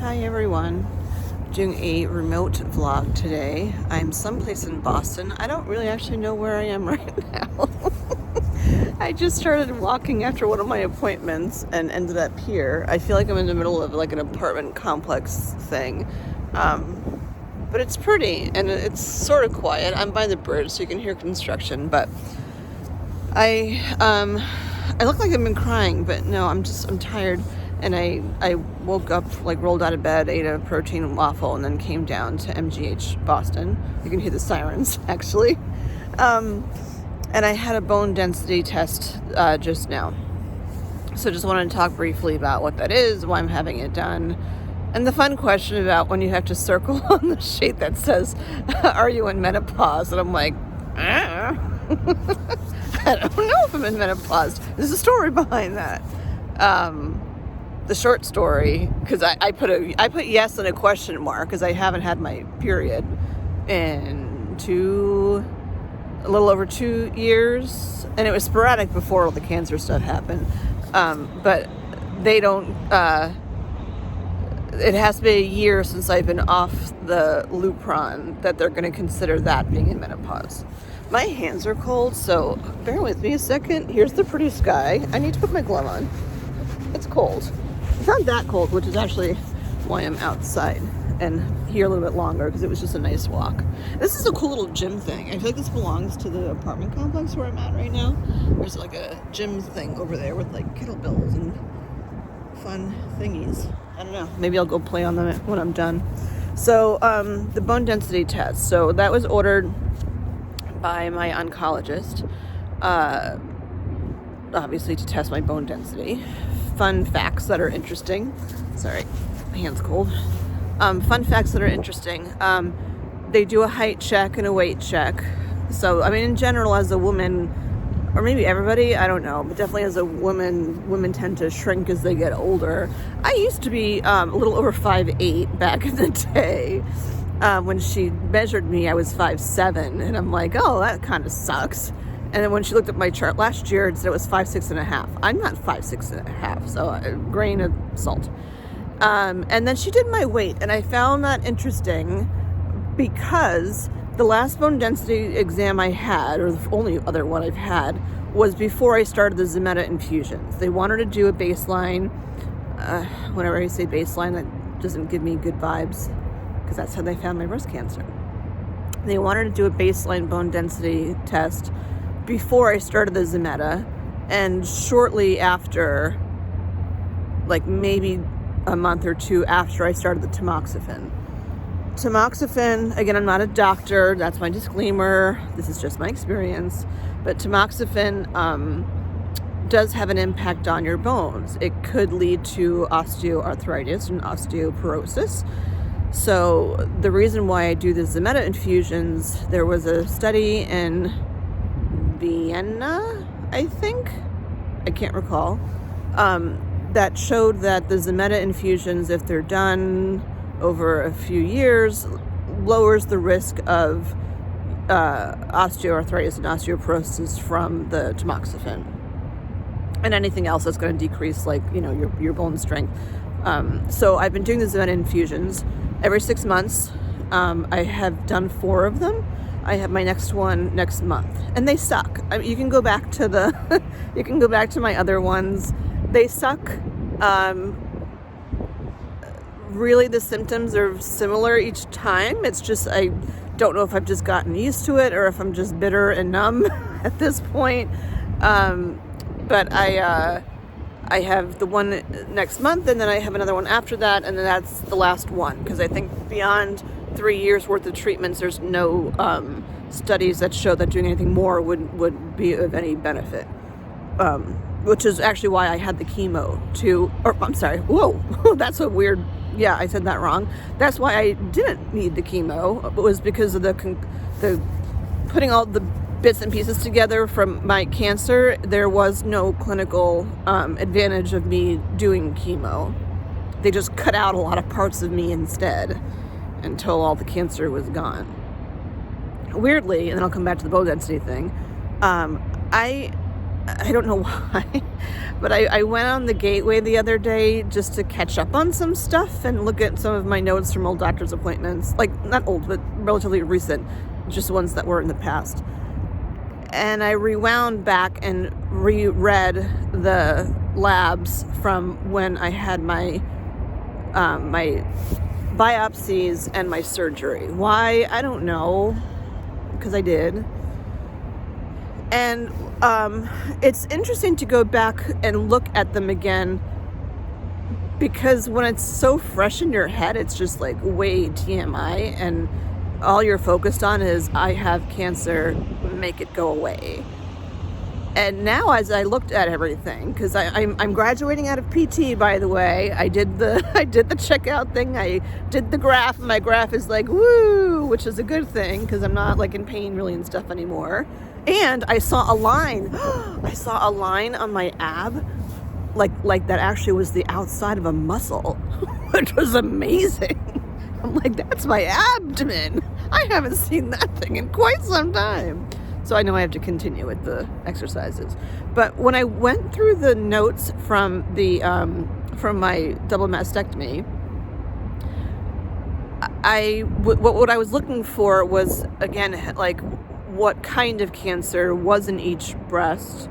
Hi everyone. Doing a remote vlog today. I'm someplace in Boston. I don't really actually know where I am right now. I just started walking after one of my appointments and ended up here. I feel like I'm in the middle of like an apartment complex thing. But it's pretty and it's sort of quiet. I'm by the bridge so you can hear construction, but I look like I've been crying, but no, I'm tired. And I woke up, like rolled out of bed, ate a protein waffle, and then came down to MGH Boston. You can hear the sirens, actually. And I had a bone density test just now. So just wanted to talk briefly about what that is, why I'm having it done, and the fun question about when you have to circle on the sheet that says, are you in menopause? And I'm like, I don't know if I'm in menopause. There's a story behind that. The short story, because I put yes and a question mark because I haven't had my period in a little over 2 years, and it was sporadic before all the cancer stuff happened. But they don't. It has to be a year since I've been off the Lupron that they're going to consider that being in menopause. My hands are cold, so bear with me a second. Here's the pretty sky. I need to put my glove on. It's cold. It's not that cold, which is actually why I'm outside and here a little bit longer, because it was just a nice walk. This is a cool little gym thing. I feel like this belongs to the apartment complex where I'm at right now. There's like a gym thing over there with like kettlebells and fun thingies. I don't know. Maybe I'll go play on them when I'm done. So the bone density test. So that was ordered by my oncologist, obviously to test my bone density. Fun facts that are interesting. Sorry, my hand's cold. Fun facts that are interesting. They do a height check and a weight check. So, I mean, in general, as a woman, or maybe everybody, I don't know, but definitely as a woman, women tend to shrink as they get older. I used to be a little over 5'8" back in the day. When she measured me, I was 5'7", and I'm like, oh, that kind of sucks. And then when she looked at my chart last year, it said it was 5'6.5". I'm not 5'6.5", so a grain of salt. And then she did my weight, and I found that interesting because the last bone density exam I had, or the only other one I've had, was before I started the Zometa infusions. They wanted to do a baseline. Whenever I say baseline, that doesn't give me good vibes, because that's how they found my breast cancer. They wanted to do a baseline bone density test before I started the Zometa, and shortly after, like maybe a month or two after I started the tamoxifen. Tamoxifen, again, I'm not a doctor, that's my disclaimer, this is just my experience, but tamoxifen does have an impact on your bones. It could lead to osteoarthritis and osteoporosis. So the reason why I do the Zometa infusions, there was a study in Vienna, I think, I can't recall, that showed that the Zometa infusions, if they're done over a few years, lowers the risk of osteoarthritis and osteoporosis from the tamoxifen and anything else that's going to decrease, like, you know, your bone strength. So I've been doing the Zometa infusions every 6 months. I have done 4 of them. I have my next one next month, and they suck. I mean, you can go back to you can go back to my other ones. They suck. Really, the symptoms are similar each time. It's just, I don't know if I've just gotten used to it or if I'm just bitter and numb at this point. But I have the one next month, and then I have another one after that, and then that's the last one, because I think beyond 3 years worth of treatments, there's no studies that show that doing anything more would be of any benefit. Which is actually why I had the chemo too. Or I'm sorry, whoa, that's a weird. Yeah, I said that wrong. That's why I didn't need the chemo. It was because of the putting all the bits and pieces together from my cancer. There was no clinical advantage of me doing chemo. They just cut out a lot of parts of me instead until all the cancer was gone. Weirdly, and then I'll come back to the bone density thing, I I don't know why, but I went on the Gateway the other day just to catch up on some stuff and look at some of my notes from old doctor's appointments. Like, not old, but relatively recent, just ones that were in the past. And I rewound back and reread the labs from when I had my my biopsies and my surgery. Why? I don't know, because I did. And it's interesting to go back and look at them again, because when it's so fresh in your head, it's just like way TMI, and all you're focused on is, I have cancer, make it go away. And now, as I looked at everything, because I'm graduating out of PT, by the way, I did the checkout thing. I did the graph. My graph is like woo, which is a good thing, because I'm not like in pain really and stuff anymore. And I saw a line. I saw a line on my ab, like that actually was the outside of a muscle, which was amazing. I'm like, that's my abdomen. I haven't seen that thing in quite some time. So I know I have to continue with the exercises. But when I went through the notes from the from my double mastectomy, what I was looking for was, again, like, what kind of cancer was in each breast,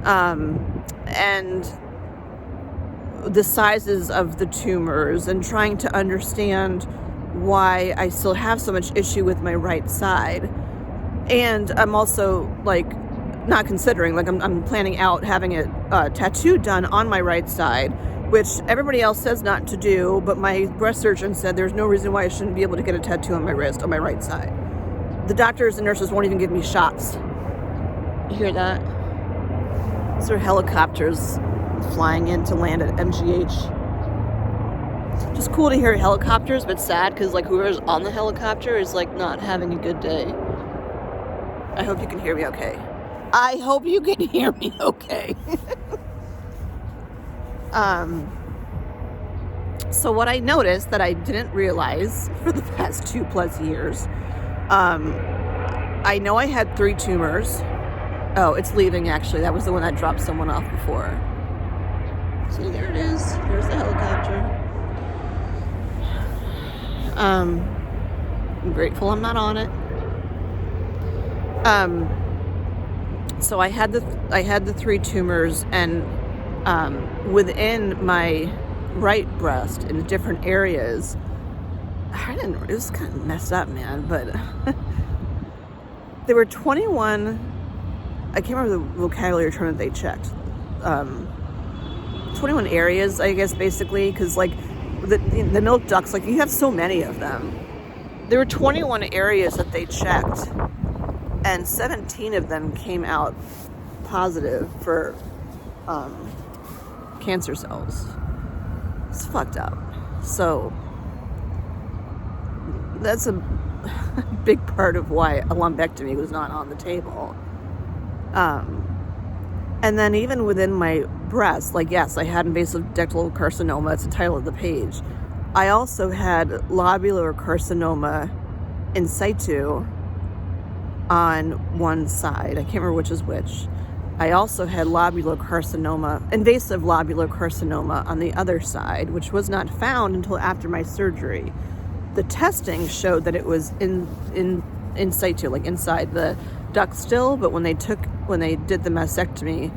and the sizes of the tumors, and trying to understand why I still have so much issue with my right side. And I'm also like not considering, like I'm planning out having a tattoo done on my right side, which everybody else says not to do, but my breast surgeon said there's no reason why I shouldn't be able to get a tattoo on my wrist on my right side. The doctors and nurses won't even give me shots. You hear that? These are helicopters flying in to land at MGH. Just cool to hear helicopters, but sad because like whoever's on the helicopter is like not having a good day. I hope you can hear me okay. I hope you can hear me okay. So what I noticed that I didn't realize for the past 2+ years, I know I had 3 tumors. Oh, it's leaving actually. That was the one that dropped someone off before. See, there it is. Here's the helicopter. I'm grateful I'm not on it. So I had the 3 tumors, and within my right breast in different areas, it was kind of messed up, man, but there were 21, I can't remember the vocabulary term that they checked, 21 areas, I guess, basically, because like the milk ducts, like you have so many of them. There were 21 areas that they checked, and 17 of them came out positive for cancer cells. It's fucked up. So that's a big part of why a lumpectomy was not on the table. And then even within my breast, like, yes, I had invasive ductal carcinoma. It's the title of the page. I also had lobular carcinoma in situ on one side. I can't remember which is which. I also had lobular carcinoma, invasive lobular carcinoma on the other side, which was not found until after my surgery. The testing showed that it was in situ, like inside the duct still, but when they did the mastectomy,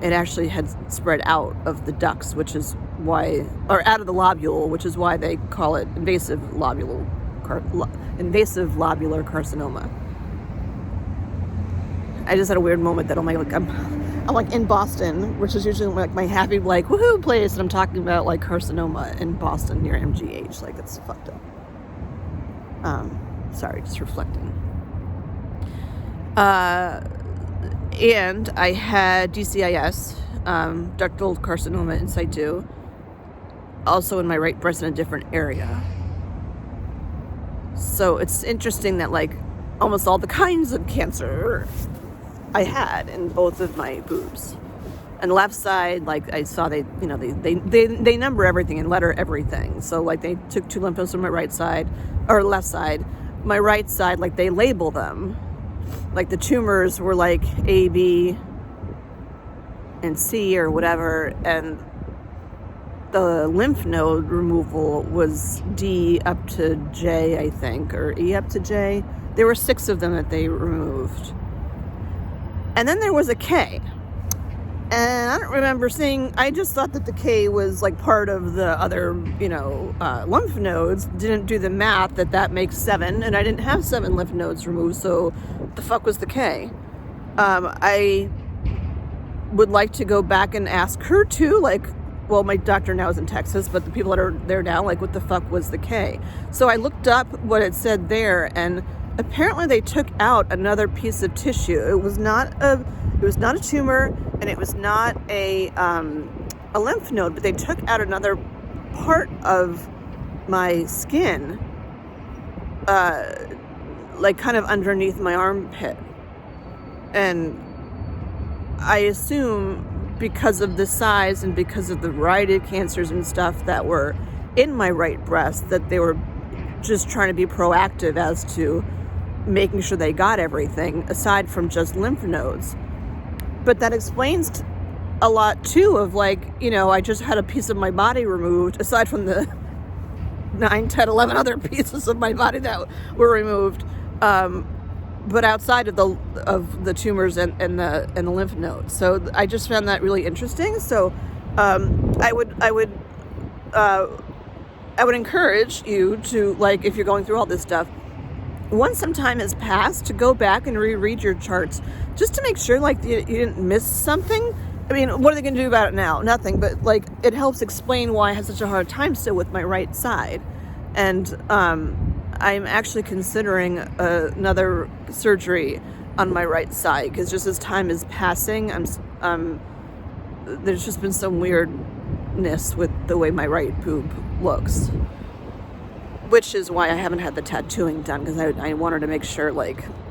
it actually had spread out of the ducts, which is why, or out of the lobule, which is why they call it invasive lobular carcinoma. I just had a weird moment that I'm like in Boston, which is usually like my happy like woohoo place, and I'm talking about like carcinoma in Boston near MGH. Like, that's fucked up. Sorry, just reflecting. And I had DCIS, ductal carcinoma in situ, also in my right breast in a different area. So it's interesting that like almost all the kinds of cancer I had in both of my boobs. And left side, like I saw they number everything and letter everything. So like they took 2 lymph nodes from my right side, or left side. My right side, like they label them. Like the tumors were like A, B, and C or whatever, and the lymph node removal was D up to J, I think, or E up to J. There were 6 of them that they removed. And then there was a K. And I don't remember seeing, I just thought that the K was like part of the other, lymph nodes. Didn't do the math that makes 7, and I didn't have 7 lymph nodes removed, so the fuck was the K? I would like to go back and ask her too, well, my doctor now is in Texas, but the people that are there now, what the fuck was the K? So I looked up what it said there, and apparently they took out another piece of tissue. It was not a tumor, and it was not a lymph node, but they took out another part of my skin, kind of underneath my armpit. And I assume because of the size and because of the variety of cancers and stuff that were in my right breast, that they were just trying to be proactive as to making sure they got everything aside from just lymph nodes. But that explains a lot too of I just had a piece of my body removed aside from the 9, 10, 11 other pieces of my body that were removed. But outside of the tumors and the lymph nodes. So I just found that really interesting. So I would encourage you to, if you're going through all this stuff, once some time has passed, to go back and reread your charts just to make sure you didn't miss something. I mean, what are they going to do about it now? Nothing, but it helps explain why I have such a hard time still with my right side. And I'm actually considering another surgery on my right side, because just as time is passing, there's just been some weirdness with the way my right boob looks, which is why I haven't had the tattooing done, because I wanted to make sure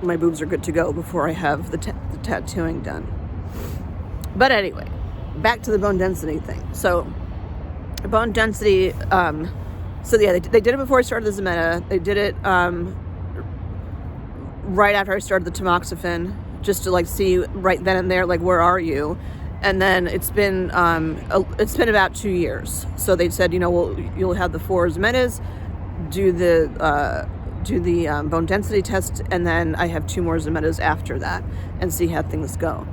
my boobs are good to go before I have the tattooing done. But anyway, back to the bone density thing. So bone density, so yeah, they did it before I started the Zometa. They did it right after I started the tamoxifen, just to see right then and there, where are you? And then it's been about 2 years. So they said, you'll have the 4 Zometas, do the bone density test, and then I have 2 more Zometas after that, and see how things go.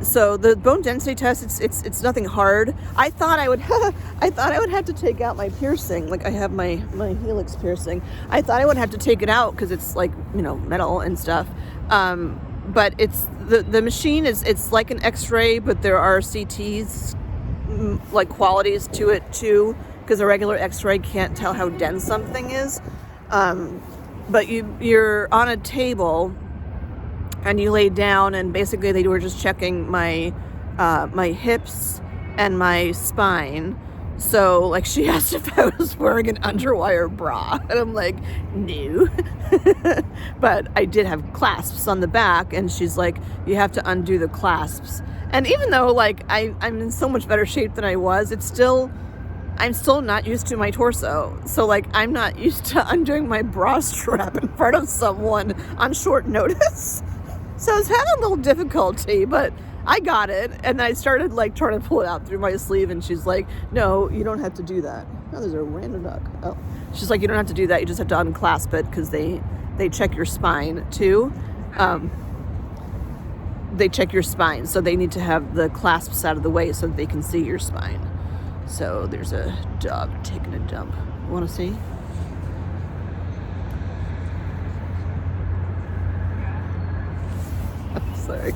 So the bone density test, it's nothing hard. I thought I would have to take out my piercing. I have my helix piercing. I thought I would have to take it out because it's metal and stuff. But it's the machine it's like an X-ray, but there are CTs qualities to it too, because a regular X-ray can't tell how dense something is. But you're on a table, and you lay down, and basically they were just checking my hips and my spine. So she asked if I was wearing an underwire bra, and I'm like, no. But I did have clasps on the back, and she's like, you have to undo the clasps. And even though I'm in so much better shape than I was, I'm still not used to my torso. So I'm not used to undoing my bra strap in front of someone on short notice. So I was having a little difficulty, but I got it, and I started trying to pull it out through my sleeve, and she's like, no, you don't have to do that. Oh, there's a random duck. Oh, she's like, you don't have to do that, you just have to unclasp it, because they check your spine too. They check your spine, so they need to have the clasps out of the way so that they can see your spine. So there's a dog taking a dump. You want to see? Sorry.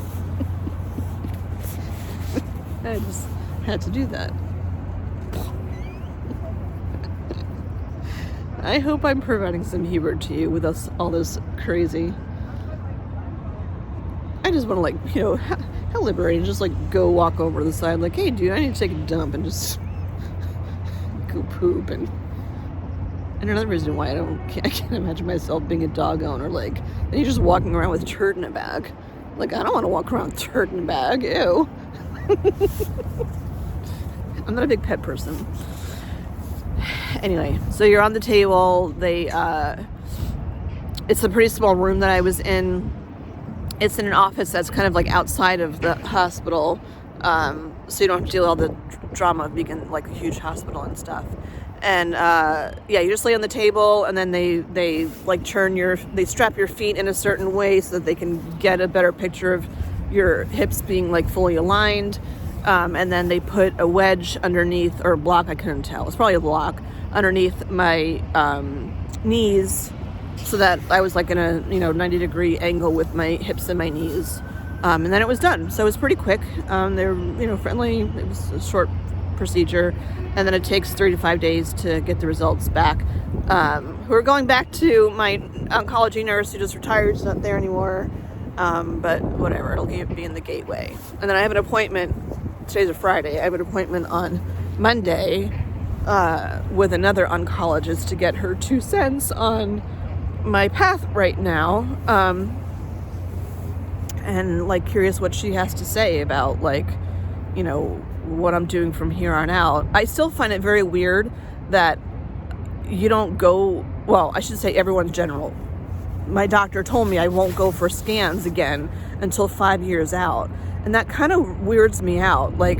I just had to do that. I hope I'm providing some humor to you with all this crazy. I just want to how liberating, just go walk over to the side, hey dude, I need to take a dump, and just go poop. And another reason why I can't imagine myself being a dog owner, then you're just walking around with turd in a bag. I don't want to walk around with turd in a bag. Ew. I'm not a big pet person. Anyway, so you're on the table. It's a pretty small room that I was in. it's in an office that's kind of like outside of the hospital, so you don't have to deal with all the drama of being like a huge hospital and stuff. And yeah, you just lay on the table, and then they like they strap your feet in a certain way so that they can get a better picture of your hips being like fully aligned. And then they put a wedge underneath, or a block, I couldn't tell. It's probably a block underneath my knees, so that I was like in a 90-degree angle with my hips and my knees. And then it was done. So it was pretty quick. They were friendly. It was a short procedure, and then it takes 3 to 5 days to get the results back. We're going back to my oncology nurse who just retired. She's not there anymore. But whatever, it'll be in the gateway. And then I have an appointment. Today's a Friday. I have an appointment on Monday with another oncologist to get her 2 cents on my path right now. And like curious what she has to say about what I'm doing from here on out. I still find it very weird that you don't go, well, I should say everyone in general. My doctor told me I won't go for scans again until 5 years out. And that kind of weirds me out. Like,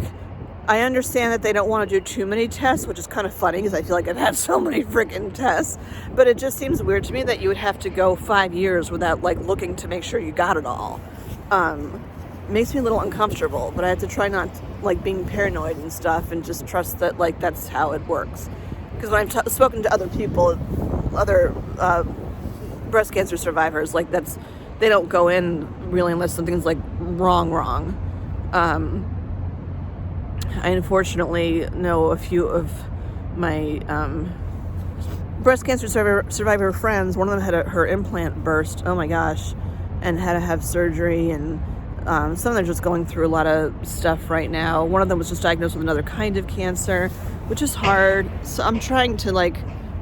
I understand that they don't want to do too many tests, which is kind of funny because I feel like I've had so many freaking tests. But it just seems weird to me that you would have to go 5 years without like looking to make sure you got it all. Makes me a little uncomfortable, but I have to try not like being paranoid and stuff, and just trust that like that's how it works. Because when I've spoken to other people, other breast cancer survivors, like they don't go in really unless something's like wrong. I unfortunately know a few of my breast cancer survivor friends. One of them had her implant burst. Oh my gosh. And had to have surgery, and some of them are just going through a lot of stuff right now. One of them was just diagnosed with another kind of cancer, which is hard. So I'm trying to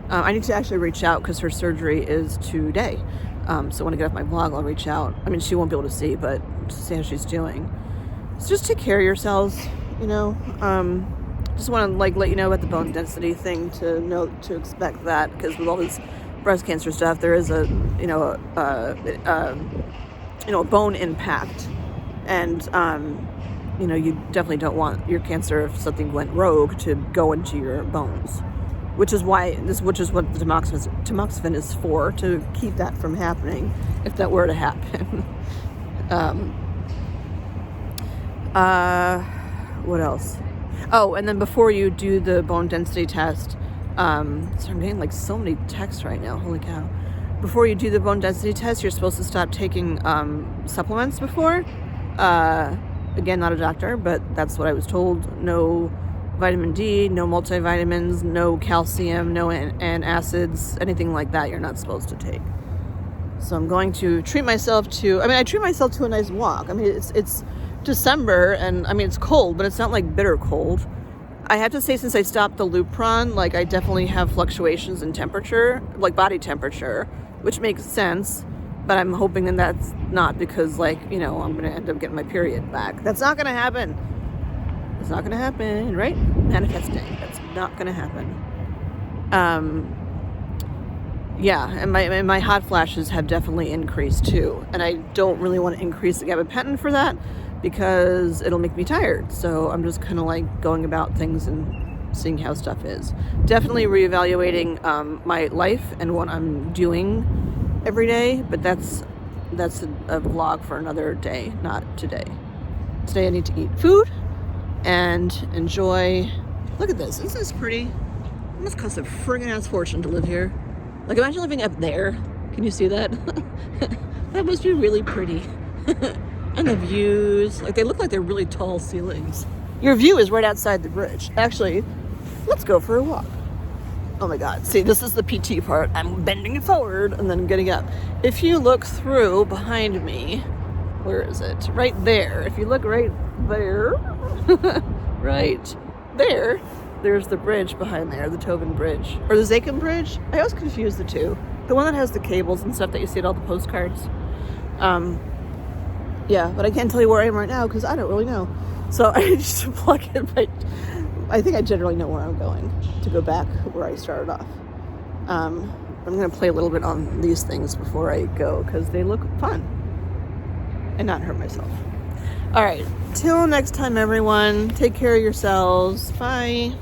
I need to actually reach out because her surgery is today. So when I get off my vlog, I'll reach out. I mean, she won't be able to see, but to see how she's doing. So just take care of yourselves, Just want to let you know about the bone density thing, to expect that, because with all this breast cancer stuff, there is a bone impact, and you definitely don't want your cancer, if something went rogue, to go into your bones, which is what the tamoxifen is for, to keep that from happening if that were to happen. What else? Oh, and then before you do the bone density test, so I'm getting so many texts right now, holy cow. Before you do the bone density test, you're supposed to stop taking supplements before. Again, not a doctor, but that's what I was told. No vitamin D, no multivitamins, no calcium, no antacids, anything like that you're not supposed to take. So I'm going to treat myself to, I treat myself to a nice walk. It's December, and it's cold, but it's not bitter cold. I have to say, since I stopped the Lupron, I definitely have fluctuations in temperature, body temperature, which makes sense, but I'm hoping that that's not because, I'm going to end up getting my period back. That's not going to happen. It's not going to happen, right? Manifesting. That's not going to happen. Yeah, and my hot flashes have definitely increased too, and I don't really want to increase the gabapentin for that, because it'll make me tired. So I'm just kind of going about things and seeing how stuff is. Definitely reevaluating my life and what I'm doing every day, but that's a vlog for another day, not today. Today I need to eat food and enjoy. Look at this. Isn't this pretty? It must cost a friggin' ass fortune to live here. Imagine living up there. Can you see that? That must be really pretty. And the views, they look like they're really tall ceilings. Your view is right outside the bridge. Actually, let's go for a walk. Oh my God. See, this is the PT part. I'm bending forward and then getting up. If you look through behind me, where is it? Right there. If you look right there, right there, there's the bridge behind there, the Tobin Bridge. Or the Zakin Bridge. I always confuse the two. The one that has the cables and stuff that you see at all the postcards. Yeah, but I can't tell you where I am right now because I don't really know. So I need to plug in I think I generally know where I'm going to go back where I started off. I'm going to play a little bit on these things before I go because they look fun. and not hurt myself. All right, till next time, everyone. Take care of yourselves. Bye.